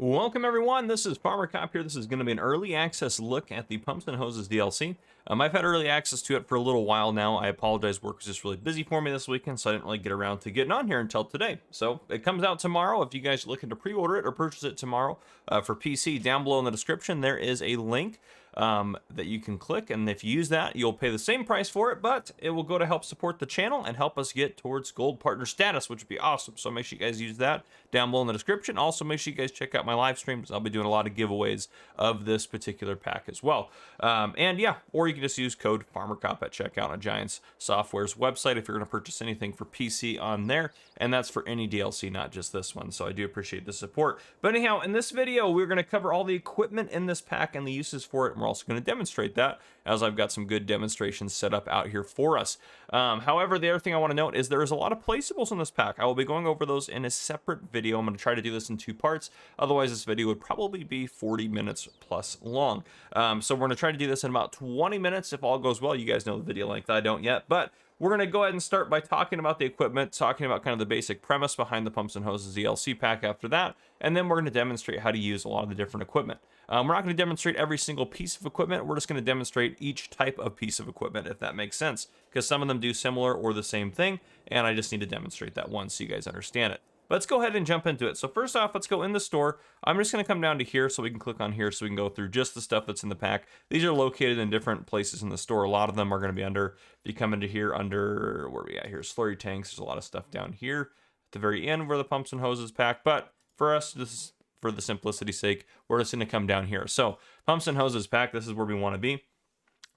Welcome everyone, this is Farmer Cop here. This is going to be an early access look at the Pumps and Hoses DLC. I've had early access to it for a little while now. I apologize, work was just really busy for me this weekend, so I didn't really get around to getting on here until today. So it comes out tomorrow. If you guys are looking to pre-order it or purchase it tomorrow for PC, down below in the description there is a link that you can click, and if you use that, you'll pay the same price for it, but it will go to help support the channel and help us get towards gold partner status, which would be awesome. So make sure you guys use that down below in the description. Also, make sure you guys check out my live streams. I'll be doing a lot of giveaways of this particular pack as well. And yeah, or you can just use code FarmerCop at checkout on Giants Software's website if you're going to purchase anything for PC on there, and that's for any DLC, not just this one. So I do appreciate the support. But anyhow, in this video, we're going to cover all the equipment in this pack and the uses for it, and we're also going to demonstrate that, as I've got some good demonstrations set up out here for us. However, the other thing I want to note is there is a lot of placeables in this pack. I will be going over those in a separate video. I'm going to try to do this in 2 parts. Otherwise, this video would probably be 40 minutes plus long. So we're going to try to do this in about 20 minutes if all goes well. You guys know the video length. I don't yet, but we're going to go ahead and start by talking about the equipment, talking about kind of the basic premise behind the Pumps and Hoses DLC pack after that, and then we're going to demonstrate how to use a lot of the different equipment. We're not going to demonstrate every single piece of equipment. We're just going to demonstrate each type of piece of equipment, if that makes sense, because some of them do similar or the same thing, and I just need to demonstrate that once so you guys understand it. Let's go ahead and jump into it. So first off, let's go in the store. I'm just going to come down to here so we can click on here so we can go through just the stuff that's in the pack. These are located in different places in the store. A lot of them are going to be under, if you come into here under, where are we at here, slurry tanks. There's a lot of stuff down here at the very end where the Pumps and Hoses pack. But for us, this is for the simplicity's sake, we're just going to come down here. So Pumps and Hoses pack, this is where we want to be.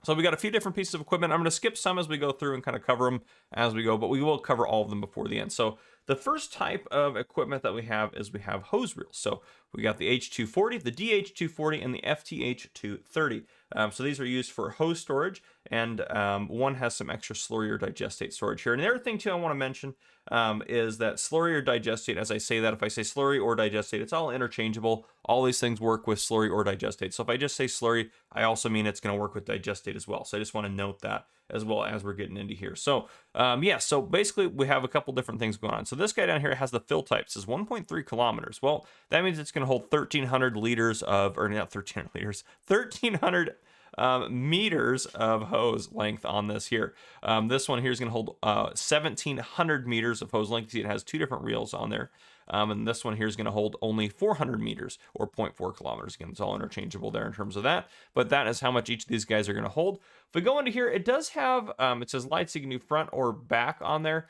So we got a few different pieces of equipment. I'm going to skip some as we go through and kind of cover them as we go, but we will cover all of them before the end. So the first type of equipment that we have is we have hose reels. So we got the H240, the DH240, and the FTH230. So these are used for hose storage, and one has some extra slurry or digestate storage here. And the other thing too I want to mention is that slurry or digestate, as I say that, if I say slurry or digestate, it's all interchangeable. All these things work with slurry or digestate. So if I just say slurry, I also mean it's going to work with digestate as well. So I just want to note that as well as we're getting into here. So yeah, so basically we have a couple different things going on. So this guy down here has the fill type. It says 1.3 kilometers. Well, that means it's going to hold 1,300 liters of, or not 1,300 liters, 1,300 meters of hose length on this here. This one here is going to hold 1,700 meters of hose length. See, it has 2 different reels on there. And this one here is going to hold only 400 meters or 0.4 kilometers. Again, it's all interchangeable there in terms of that, but that is how much each of these guys are going to hold. If we go into here, it does have, it says lights, you can do front or back on there.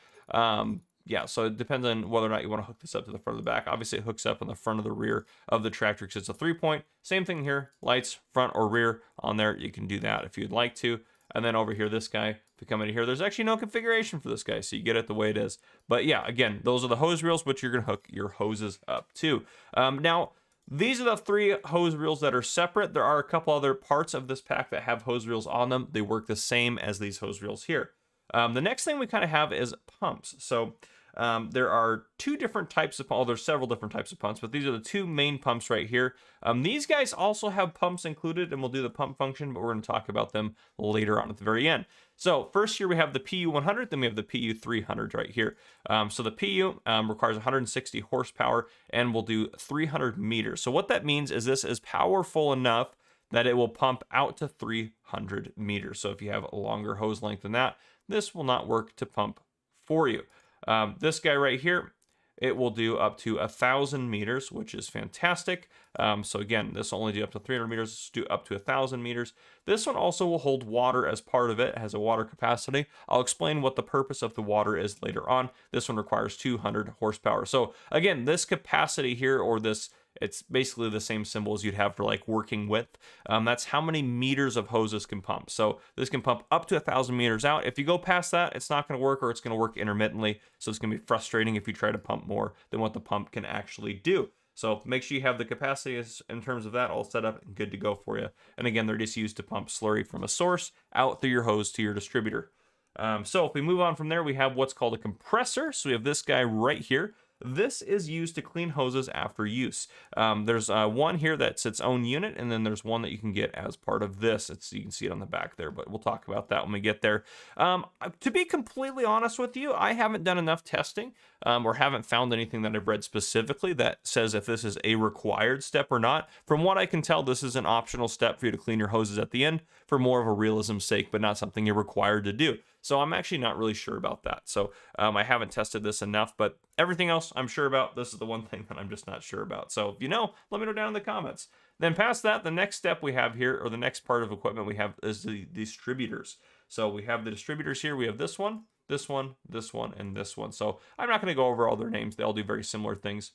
Yeah, so it depends on whether or not you want to hook this up to the front or the back. Obviously, it hooks up on the front of the rear of the tractor because it's a 3-point. Same thing here, lights, front or rear on there. You can do that if you'd like to. And then over here, this guy, if we come into here, there's actually no configuration for this guy, so you get it the way it is. But yeah, again, those are the hose reels, which you're going to hook your hoses up to. Now, these are the 3 hose reels that are separate. There are a couple other parts of this pack that have hose reels on them. They work the same as these hose reels here. The next thing we kind of have is pumps. So there are 2 different types of, oh, there's several different types of pumps, but these are the 2 main pumps right here. These guys also have pumps included, and we'll do the pump function, but we're going to talk about them later on at the very end. So first here we have the PU100, then we have the PU300 right here. So the PU requires 160 horsepower and will do 300 meters. So what that means is this is powerful enough that it will pump out to 300 meters. So if you have a longer hose length than that, this will not work to pump for you. This guy right here, it will do up to 1,000 meters, which is fantastic. So again, this will only do up to 300 meters, this will do up to 1,000 meters. This one also will hold water as part of it. It has a water capacity. I'll explain what the purpose of the water is later on. This one requires 200 horsepower. So again, this capacity here, or this, it's basically the same symbol as you'd have for like working width. That's how many meters of hose this can pump. So this can pump up to 1,000 meters out. If you go past that, it's not going to work, or it's going to work intermittently. So it's going to be frustrating if you try to pump more than what the pump can actually do. So make sure you have the capacity in terms of that all set up and good to go for you. And again, they're just used to pump slurry from a source out through your hose to your distributor. So if we move on from there, we have what's called a compressor. So we have this guy right here. This is used to clean hoses after use. There's one here that's its own unit, and then there's one that you can get as part of this. You can see it on the back there, but we'll talk about that when we get there. To be completely honest with you, I haven't done enough testing or haven't found anything that I've read specifically that says if this is a required step or not. From what I can tell, this is an optional step for you to clean your hoses at the end for more of a realism's sake, but not something you're required to do. So I'm actually not really sure about that. So I haven't tested this enough, but everything else I'm sure about. This is the one thing that I'm just not sure about. So if you know, let me know down in the comments. Then past that, the next step we have here, or the next part of equipment we have, is the distributors. So we have the distributors here. We have this one, this one, this one, and this one. So I'm not going to go over all their names. They all do very similar things.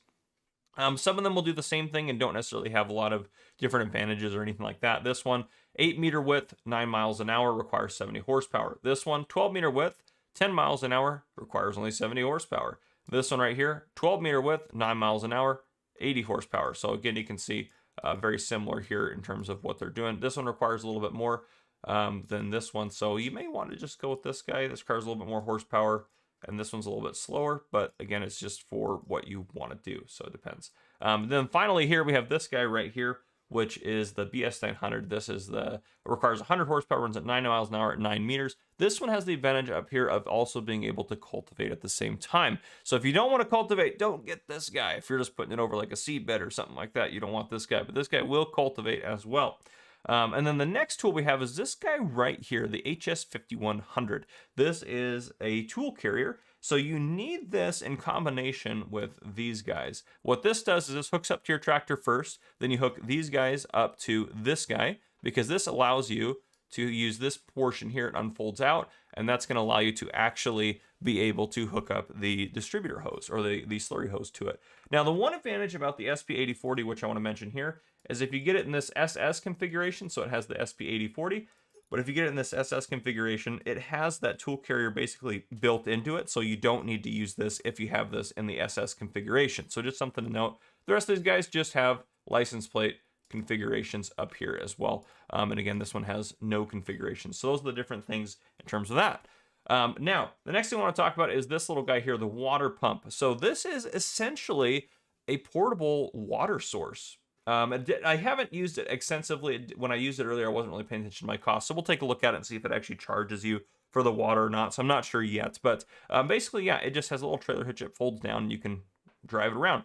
Some of them will do the same thing and don't necessarily have a lot of different advantages or anything like that. This one, 8-meter width, 9 miles an hour, requires 70 horsepower. This one, 12-meter width, 10 miles an hour, requires only 70 horsepower. This one right here, 12-meter width, 9 miles an hour, 80 horsepower. So again, you can see very similar here in terms of what they're doing. This one requires a little bit more than this one. So you may want to just go with this guy. This requires a little bit more horsepower. And this one's a little bit slower, but again, it's just for what you want to do, so it depends. Then finally here, we have this guy right here, which is the BS900. This is it requires 100 horsepower, runs at 9 miles an hour at 9 meters. This one has the advantage up here of also being able to cultivate at the same time. So if you don't want to cultivate, don't get this guy. If you're just putting it over like a seed bed or something like that, you don't want this guy, but this guy will cultivate as well. And then the next tool we have is this guy right here, the HS5100. This is a tool carrier, so you need this in combination with these guys. What this does is this hooks up to your tractor first, then you hook these guys up to this guy, because this allows you to use this portion here. It unfolds out, and that's going to allow you to actually be able to hook up the distributor hose or the slurry hose to it. Now, the one advantage about the SP8040, which I want to mention here, is if you get it in this SS configuration, so it has the SP8040, but if you get it in this SS configuration, it has that tool carrier basically built into it, so you don't need to use this if you have this in the SS configuration. So just something to note. The rest of these guys just have license plate configurations up here as well. And again, this one has no configuration. So those are the different things in terms of that. Now, the next thing I want to talk about is this little guy here, the water pump. So this is essentially a portable water source. I haven't used it extensively. When I used it earlier, I wasn't really paying attention to my cost. So we'll take a look at it and see if it actually charges you for the water or not. So I'm not sure yet. But basically, yeah, it just has a little trailer hitch. It folds down and you can drive it around.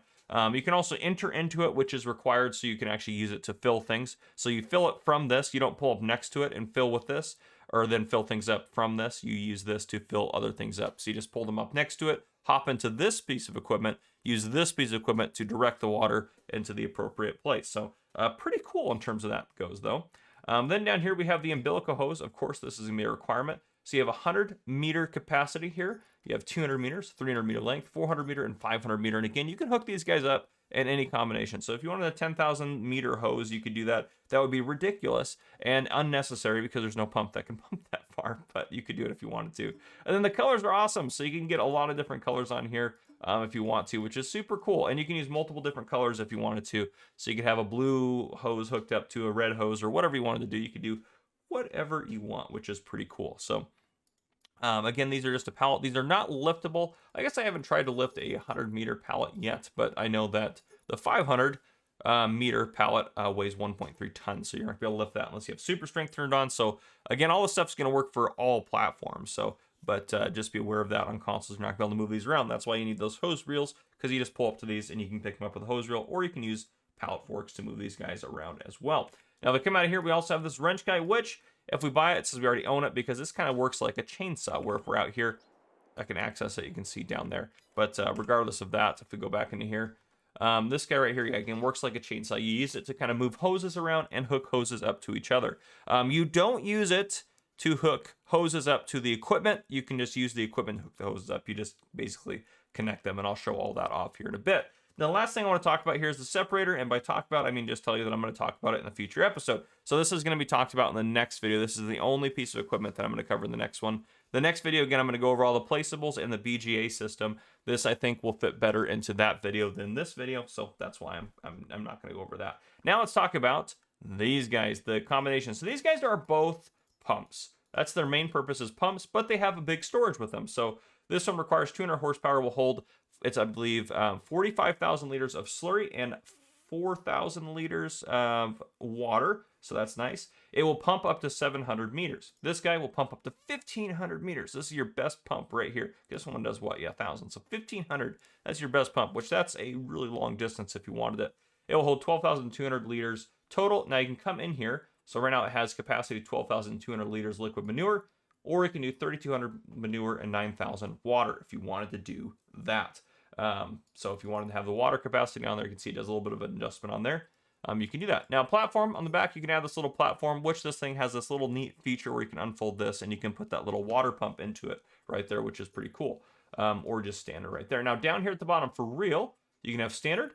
You can also enter into it, which is required so you can actually use it to fill things. So you fill it from this. You don't pull up next to it and fill with this, or then fill things up from this. You use this to fill other things up. So you just pull them up next to it, hop into this piece of equipment, use this piece of equipment to direct the water into the appropriate place. So pretty cool in terms of that goes, though. Then down here we have the umbilical hose. Of course, this is going to be a requirement. So you have 100-meter capacity here. You have 200 meters, 300-meter length, 400-meter, and 500-meter. And again, you can hook these guys up in any combination. So if you wanted a 10,000-meter hose, you could do that. That would be ridiculous and unnecessary because there's no pump that can pump that far, but you could do it if you wanted to. And then the colors are awesome. So you can get a lot of different colors on here if you want to, which is super cool. And you can use multiple different colors if you wanted to. So you could have a blue hose hooked up to a red hose or whatever you wanted to do. You could do whatever you want, which is pretty cool. So again, these are just a pallet. These are not liftable. I guess I haven't tried to lift a 100-meter pallet yet, but I know that the 500-meter pallet weighs 1.3 tons, so you're not going to be able to lift that unless you have super strength turned on. So again, all this stuff's going to work for all platforms. So, but just be aware of that on consoles. You're not going to be able to move these around. That's why you need those hose reels, because you just pull up to these and you can pick them up with a hose reel, or you can use pallet forks to move these guys around as well. Now, they come out of here. We also have this wrench guy, which if we buy it, it says we already own it, because this kind of works like a chainsaw, where if we're out here, I can access it. You can see down there. But regardless of that, if we go back into here, this guy right here, again, works like a chainsaw. You use it to kind of move hoses around and hook hoses up to each other. You don't use it to hook hoses up to the equipment. You can just use the equipment to hook the hoses up. You just basically connect them, and I'll show all that off here in a bit. Now, the last thing I want to talk about here is the separator, and by talk about, I mean just tell you that I'm going to talk about it in a future episode. So this is going to be talked about in the next video. This is the only piece of equipment that I'm going to cover in the next one. The next video, again, I'm going to go over all the placeables and the BGA system. This, I think, will fit better into that video than this video, so that's why I'm not going to go over that. Now let's talk about these guys, the combination. So these guys are both pumps. That's their main purpose, is pumps, but they have a big storage with them. So this one requires 200 horsepower, will hold it's, I believe, 45,000 liters of slurry and 4,000 liters of water. So that's nice. It will pump up to 700 meters. This guy will pump up to 1,500 meters. This is your best pump right here. This one does what? Yeah, 1,000. So 1,500, that's your best pump, which that's a really long distance if you wanted it. It will hold 12,200 liters total. Now you can come in here. So right now it has capacity 12,200 liters liquid manure, or it can do 3,200 manure and 9,000 water if you wanted to do that. So if you wanted to have the water capacity on there, you can see it does a little bit of an adjustment on there. You can do that. Now, platform on the back, you can add this little platform, which this thing has this little neat feature where you can unfold this and you can put that little water pump into it right there, which is pretty cool. Or just standard right there. Now, down here at the bottom for reel, you can have standard.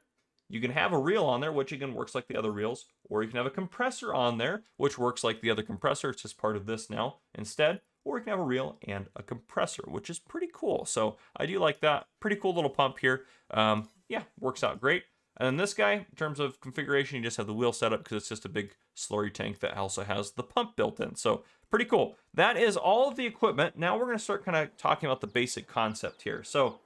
You can have a reel on there, which again works like the other reels, or you can have a compressor on there, which works like the other compressor. It's just part of this now instead. Or you can have a reel and a compressor, which is pretty cool. So I do like that. Pretty cool little pump here. Yeah, works out great. And then this guy, in terms of configuration, you just have the wheel set up because it's just a big slurry tank that also has the pump built in. So pretty cool. That is all of the equipment. Now we're going to start kind of talking about the basic concept here. So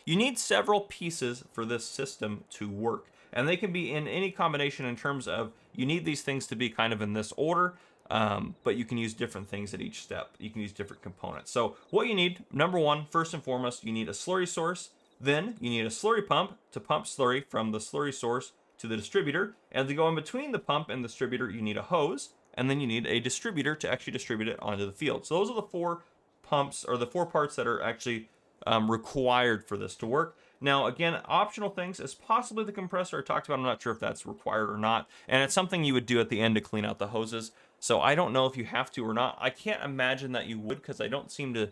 you need several pieces for this system to work. And they can be in any combination in terms of you need these things to be kind of in this order. But you can use different things at each step. You can use different components. So what you need, number one, first and foremost, you need a slurry source. Then you need a slurry pump to pump slurry from the slurry source to the distributor. And to go in between the pump and the distributor, you need a hose. And then you need a distributor to actually distribute it onto the field. So those are the 4 pumps, or the 4 parts that are actually required for this to work. Now, again, optional things is possibly the compressor I talked about. I'm not sure if that's required or not. And it's something you would do at the end to clean out the hoses. So I don't know if you have to or not. I can't imagine that you would, because I don't seem to,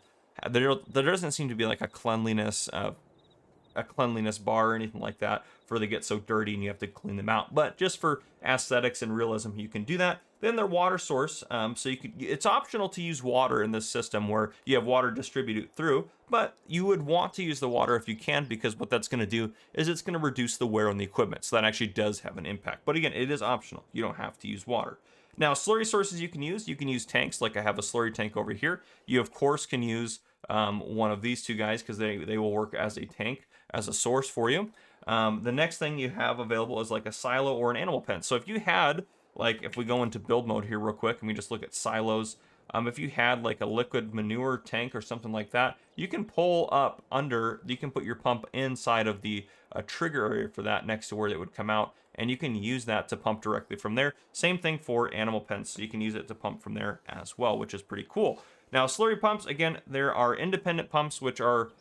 there doesn't seem to be like a cleanliness bar or anything like that for they get so dirty and you have to clean them out. But just for aesthetics and realism, you can do that. Then their water source, so you could, it's optional to use water in this system where you have water distributed through, but you would want to use the water if you can, because what that's going to do is it's going to reduce the wear on the equipment. So that actually does have an impact. But again, it is optional. You don't have to use water. Now, slurry sources you can use tanks, like I have a slurry tank over here. You, of course, can use one of these 2 guys because they will work as a tank, as a source for you. The next thing you have available is like a silo or an animal pen. So if you had, like, if we go into build mode here real quick and we just look at silos, if you had like a liquid manure tank or something like that, you can pull up under, you can put your pump inside of the trigger area for that next to where it would come out, and you can use that to pump directly from there. Same thing for animal pens, so you can use it to pump from there as well, which is pretty cool. Now, slurry pumps, again, there are independent pumps, which are,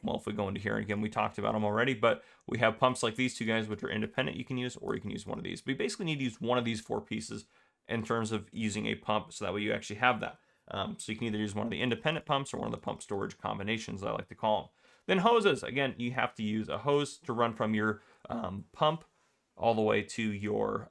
well, if we go into here, again, we talked about them already, but we have pumps like these 2 guys, which are independent you can use, or you can use one of these. We basically need to use one of these 4 pieces in terms of using a pump, so that way you actually have that. So you can either use one of the independent pumps or one of the pump storage combinations, I like to call them. Then hoses, again, you have to use a hose to run from your pump all the way to your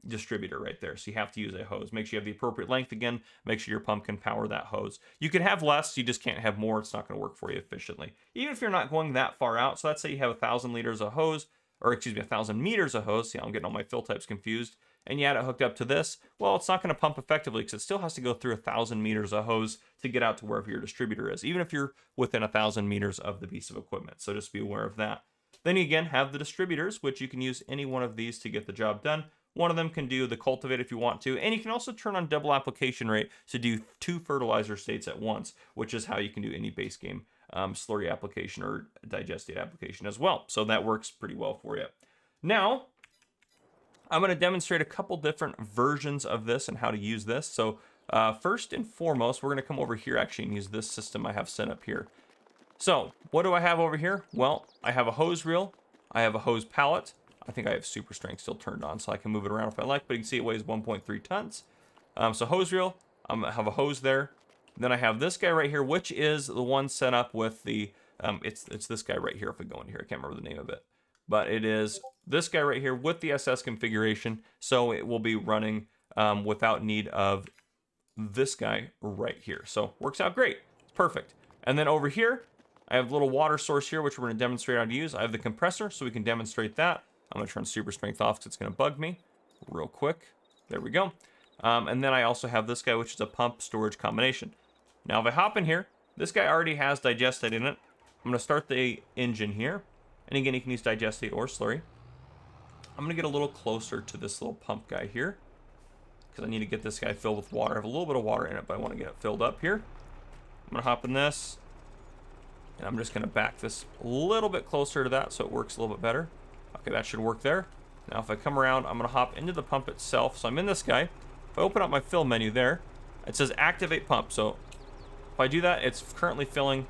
distributor right there. So you have to use a hose. Make sure you have the appropriate length. Again, make sure your pump can power that hose. You can have less, you just can't have more. It's not going to work for you efficiently, even if you're not going that far out. So let's say you have 1,000 liters of hose, or excuse me, 1,000 meters of hose. See, I'm getting all my fill types confused. And you had it hooked up to this. Well, it's not going to pump effectively because it still has to go through 1,000 meters of hose to get out to wherever your distributor is, even if you're within 1,000 meters of the piece of equipment. So just be aware of that. Then you again have the distributors, which you can use any one of these to get the job done. One of them can do the cultivate if you want to, and you can also turn on double application rate to do 2 fertilizer states at once, which is how you can do any base game slurry application or digestate application as well. So that works pretty well for you. Now, I'm going to demonstrate a couple different versions of this and how to use this. So first and foremost, we're going to come over here actually and use this system I have set up here. So what do I have over here? Well, I have a hose reel. I have a hose pallet. I think I have super strength still turned on, so I can move it around if I like, but you can see it weighs 1.3 tons. So hose reel, I have a hose there. Then I have this guy right here, which is the one set up with the, it's this guy right here if we go in here. I can't remember the name of it. But it is this guy right here with the SS configuration, so it will be running without need of this guy right here. So works out great. It's perfect. And then over here, I have a little water source here, which we're going to demonstrate how to use. I have the compressor, so we can demonstrate that. I'm going to turn super strength off because it's going to bug me real quick. There we go. And then I also have this guy, which is a pump storage combination. Now, if I hop in here, this guy already has digestate in it. I'm going to start the engine here. And again, you can use digestate or slurry. I'm going to get a little closer to this little pump guy here, because I need to get this guy filled with water. I have a little bit of water in it, but I want to get it filled up here. I'm going to hop in this, and I'm just going to back this a little bit closer to that so it works a little bit better. Okay, that should work there. Now if I come around, I'm going to hop into the pump itself. So I'm in this guy. If I open up my fill menu there, it says activate pump. So if I do that, it's currently filling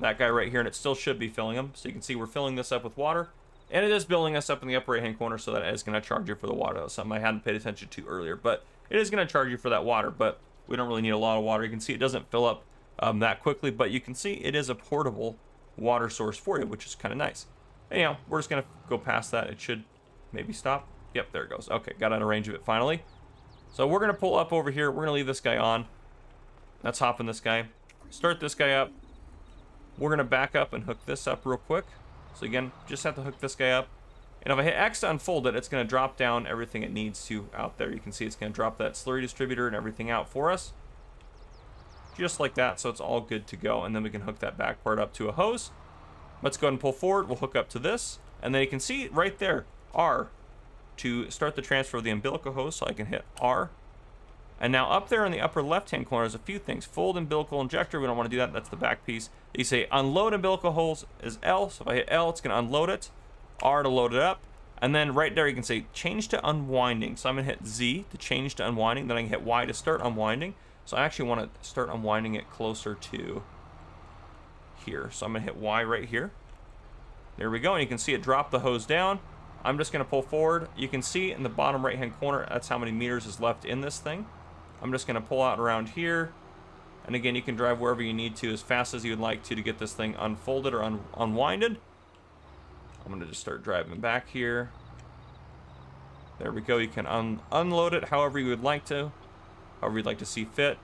that guy right here, and it still should be filling them. So you can see we're filling this up with water, and it is building us up in the upper right hand corner, so that is going to charge you for the water. That's something I hadn't paid attention to earlier, but it is going to charge you for that water, but we don't really need a lot of water. You can see it doesn't fill up that quickly, but you can see it is a portable water source for you, which is kind of nice. Anyhow, we're just going to go past that. It should maybe stop. Yep, there it goes. Okay, got out of range of it finally. So we're going to pull up over here. We're going to leave this guy on. Let's hop in this guy. Start this guy up. We're going to back up and hook this up real quick. So again, just have to hook this guy up. And if I hit X to unfold it, it's going to drop down everything it needs to out there. You can see it's going to drop that slurry distributor and everything out for us. Just like that, so it's all good to go. And then we can hook that back part up to a hose. Let's go ahead and pull forward. We'll hook up to this. And then you can see right there, R, to start the transfer of the umbilical hose. So I can hit R. And now up there in the upper left-hand corner is a few things. Fold umbilical injector. We don't want to do that. That's the back piece. You say unload umbilical hose is L. So if I hit L, it's going to unload it. R to load it up. And then right there, you can say change to unwinding. So I'm going to hit Z to change to unwinding. Then I can hit Y to start unwinding. So I actually want to start unwinding it closer to here. So I'm going to hit Y right here. There we go. And you can see it drop the hose down. I'm just going to pull forward. You can see in the bottom right-hand corner, that's how many meters is left in this thing. I'm just going to pull out around here. And again, you can drive wherever you need to as fast as you would like to get this thing unfolded or unwinded. I'm going to just start driving back here. There we go. You can unload it however you would like to, however you'd like to see fit.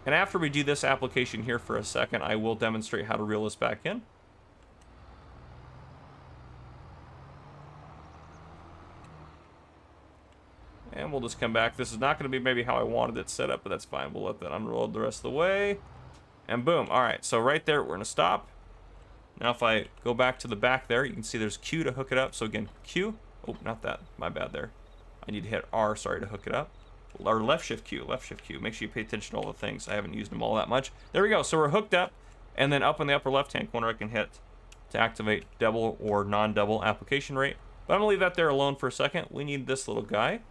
And after we do this application here for a second, I will demonstrate how to reel this back in. And we'll just come back. This is not going to be maybe how I wanted it set up, but that's fine. We'll let that unroll the rest of the way. And boom. All right, so right there, we're going to stop. Now if I go back to the back there, you can see there's Q to hook it up. So again, Q. Oh, not that. My bad there. I need to hit R, sorry, to hook it up. Or left shift Q, left shift Q. Make sure you pay attention to all the things. I haven't used them all that much. There we go. So we're hooked up. And then up in the upper left-hand corner, I can hit to activate double or non-double application rate. But I'm going to leave that there alone for a second. We need this little guy.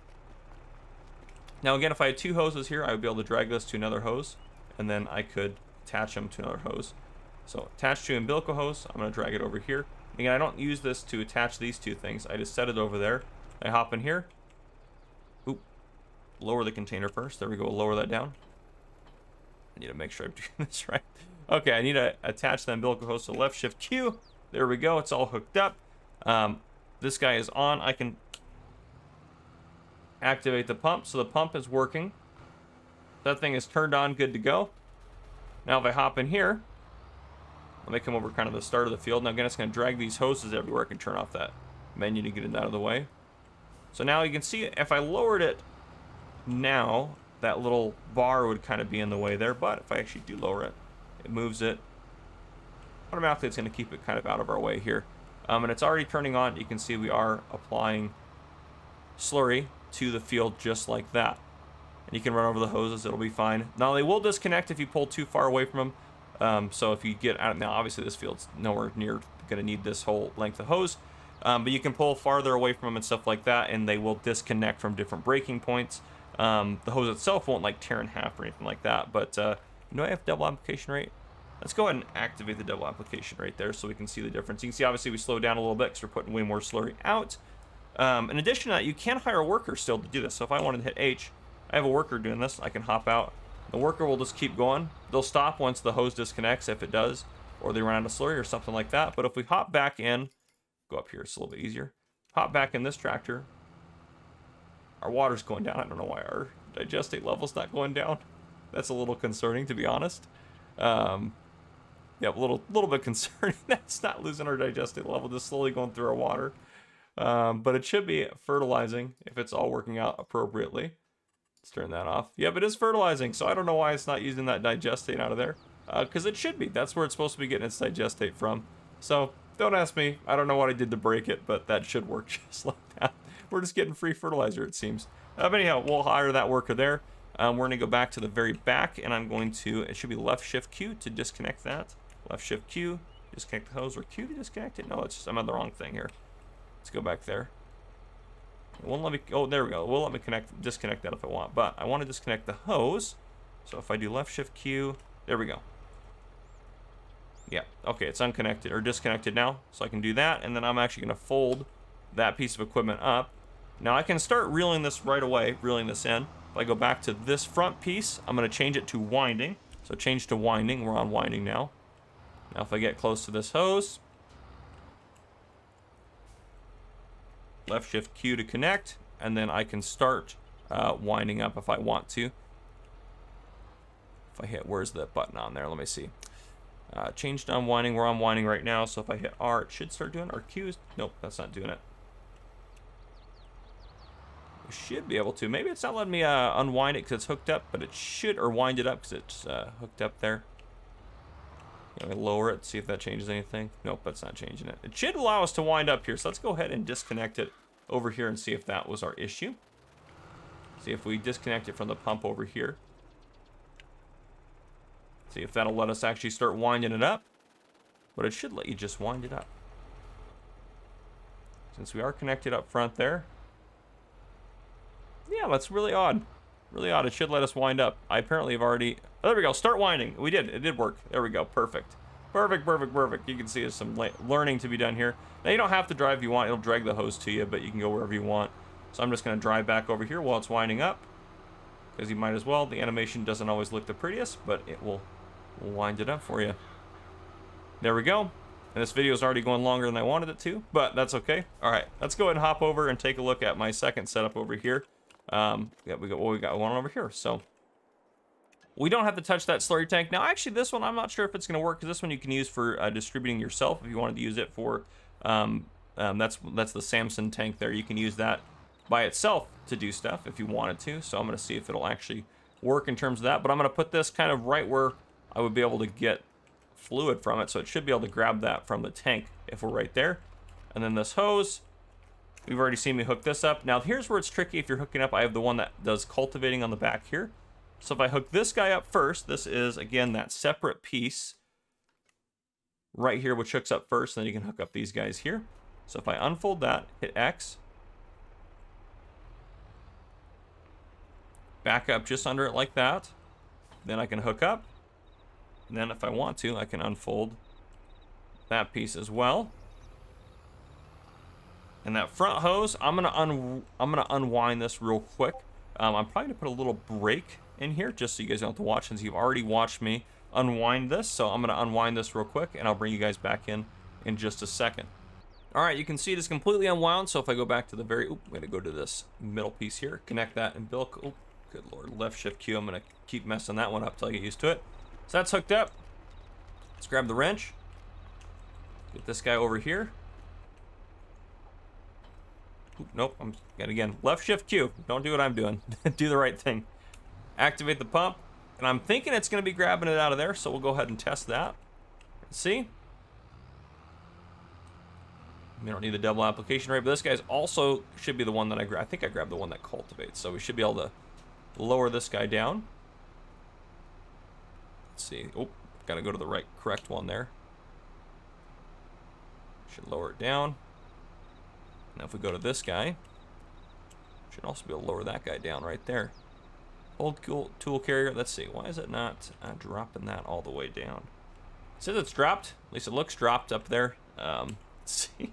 Now again, if I had two hoses here, I would be able to drag this to another hose, and then I could attach them to another hose. So attach to umbilical hose, I'm going to drag it over here. Again, I don't use this to attach these two things. I just set it over there. I hop in here. Oop. Lower the container first. There we go. Lower that down. I need to make sure I'm doing this right. Okay, I need to attach the umbilical hose to left shift Q. There we go. It's all hooked up. This guy is on. I can activate the pump, so the pump is working. That thing is turned on, good to go. Now if I hop in here, let me come over kind of the start of the field. Now again, it's going to drag these hoses everywhere. I can turn off that menu to get it out of the way. So now you can see if I lowered it now, that little bar would kind of be in the way there, but if I actually do lower it, it moves it. Automatically it's going to keep it kind of out of our way here. And it's already turning on. You can see we are applying slurry to the field just like that. And you can run over the hoses, it'll be fine. Now they will disconnect if you pull too far away from them. So if you get out, now obviously this field's nowhere near going to need this whole length of hose. But you can pull farther away from them and stuff like that, and they will disconnect from different breaking points. The hose itself won't like tear in half or anything like that. But do I have double application rate? Let's go ahead and activate the double application rate there so we can see the difference. You can see obviously we slowed down a little bit because we're putting way more slurry out. In addition to that, you can hire a worker still to do this. So if I wanted to hit H, I have a worker doing this. I can hop out. The worker will just keep going. They'll stop once the hose disconnects if it does, or they run out of slurry or something like that. But if we hop back in, go up here, it's a little bit easier. Hop back in this tractor. Our water's going down. I don't know why our digestate level's not going down. That's a little concerning, to be honest. Yeah, a little bit concerning. That's not losing our digestate level, just slowly going through our water. But it should be fertilizing if it's all working out appropriately. Let's turn that off. Yep, it is fertilizing, so I don't know why it's not using that digestate out of there. because it should be. That's where it's supposed to be getting its digestate from. So don't ask me. I don't know what I did to break it, but that should work just like that. We're just getting free fertilizer, it seems. But anyhow, we'll hire that worker there. We're going to go back to the very back, and I'm going to, it should be left shift Q to disconnect that. Left shift Q, disconnect the hose, or Q to disconnect it. No, it's just, I'm on the wrong thing here. Let's go back there. It won't let me, oh, there we go. It will let me disconnect that if I want, but I want to disconnect the hose. So if I do left shift Q, there we go. Yeah, okay, it's unconnected or disconnected now, so I can do that, and then I'm actually going to fold that piece of equipment up. Now I can start reeling this right away, reeling this in. If I go back to this front piece, I'm going to change it to winding. So change to winding, we're on winding now. Now if I get close to this hose, left shift Q to connect, and then I can start winding up if I want to. If I hit, where's the button on there? Let me see. Change to unwinding, we're unwinding right now, so if I hit R, it should start doing it, or Q is, nope, that's not doing it. We should be able to, maybe it's not letting me unwind it because it's hooked up, but it should, or wind it up because it's hooked up there. Let me lower it, see if that changes anything. Nope, that's not changing it. It should allow us to wind up here, so let's go ahead and disconnect it over here and see if that was our issue. See if we disconnect it from the pump over here. See if that'll let us actually start winding it up. But it should let you just wind it up. Since we are connected up front there. Yeah, that's really odd. Really odd. It should let us wind up. I apparently have already... Oh, there we go. Start winding. We did. It did work. There we go. Perfect. Perfect, perfect, perfect. You can see there's some learning to be done here. Now, you don't have to drive if you want. It'll drag the hose to you, but you can go wherever you want. So I'm just going to drive back over here while it's winding up. Because you might as well. The animation doesn't always look the prettiest, but it will... We'll wind it up for you. There we go. And this video is already going longer than I wanted it to, but that's okay. All right, let's go ahead and hop over and take a look at my second setup over here. Yeah, we got one over here. So we don't have to touch that slurry tank. Now, actually, this one, I'm not sure if it's going to work, because this one you can use for distributing yourself if you wanted to use it for, that's the Samson tank there. You can use that by itself to do stuff if you wanted to. So I'm going to see if it'll actually work in terms of that. But I'm going to put this kind of right where I would be able to get fluid from it, so it should be able to grab that from the tank if we're right there. And then this hose, we've already seen me hook this up. Now here's where it's tricky if you're hooking up. I have the one that does cultivating on the back here. So if I hook this guy up first, this is again that separate piece right here which hooks up first, and then you can hook up these guys here. So if I unfold that, hit X, back up just under it like that, then I can hook up. And then if I want to, I can unfold that piece as well. And that front hose, I'm gonna unwind this real quick. I'm probably gonna put a little break in here just so you guys don't have to watch, since you've already watched me unwind this. So I'm gonna unwind this real quick, and I'll bring you guys back in just a second. All right, you can see it is completely unwound. So if I go back to the very, I'm gonna go to this middle piece here, connect that and build. Oh, good Lord, left shift Q. I'm gonna keep messing that one up till I get used to it. So that's hooked up. Let's grab the wrench. Get this guy over here. Oop, nope, I'm again. Left shift Q. Don't do what I'm doing. Do the right thing. Activate the pump. And I'm thinking it's going to be grabbing it out of there, so we'll go ahead and test that. See? We don't need the double application rate, but this guy's also should be the one that I grabbed. I think I grabbed the one that cultivates, so we should be able to lower this guy down. Let's see. Oh, got to go to the correct one there. Should lower it down. Now if we go to this guy, should also be able to lower that guy down right there. Old tool carrier. Let's see. Why is it not dropping that all the way down? It says it's dropped. At least it looks dropped up there. Let's see.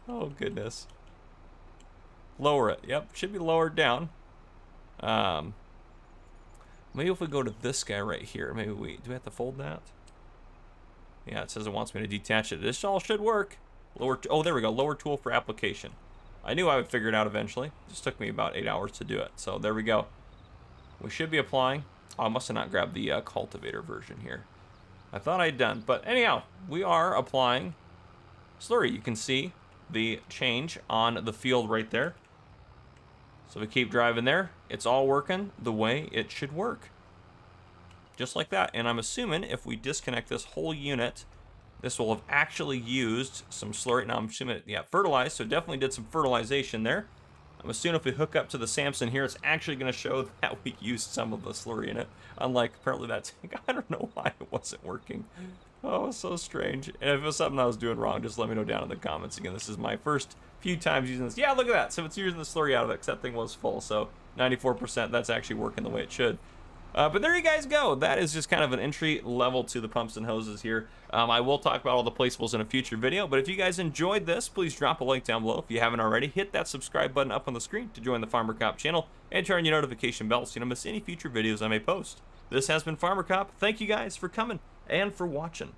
Oh goodness. Lower it. Yep, should be lowered down. Maybe if we go to this guy right here, maybe do we have to fold that? Yeah, it says it wants me to detach it. This all should work. Lower, oh, there we go. Lower tool for application. I knew I would figure it out eventually. It just took me about 8 hours to do it. So there we go. We should be applying. Oh, I must have not grabbed the cultivator version here. I thought I'd done. But anyhow, we are applying slurry. You can see the change on the field right there. So we keep driving there. It's all working the way it should work. just like that. And I'm assuming if we disconnect this whole unit, this will have actually used some slurry. Now I'm assuming, yeah, fertilized, so definitely did some fertilization there. I'm assuming if we hook up to the Samson here, it's actually going to show that we used some of the slurry in it. Unlike apparently that tank. I don't know why it wasn't working. Oh, so strange. And if it was something I was doing wrong, just let me know down in the comments. Again, this is my first few times using this. Yeah, look at that. So it's using the slurry out of it, because that thing was full. So 94%, that's actually working the way it should. But there you guys go. That is just kind of an entry level to the pumps and hoses here. I will talk about all the placeables in a future video, but if you guys enjoyed this, please drop a like down below. If you haven't already, hit that subscribe button up on the screen to join the Farmer Cop channel, and turn on your notification bell so you don't miss any future videos I may post. This has been Farmer Cop. Thank you guys for coming and for watching.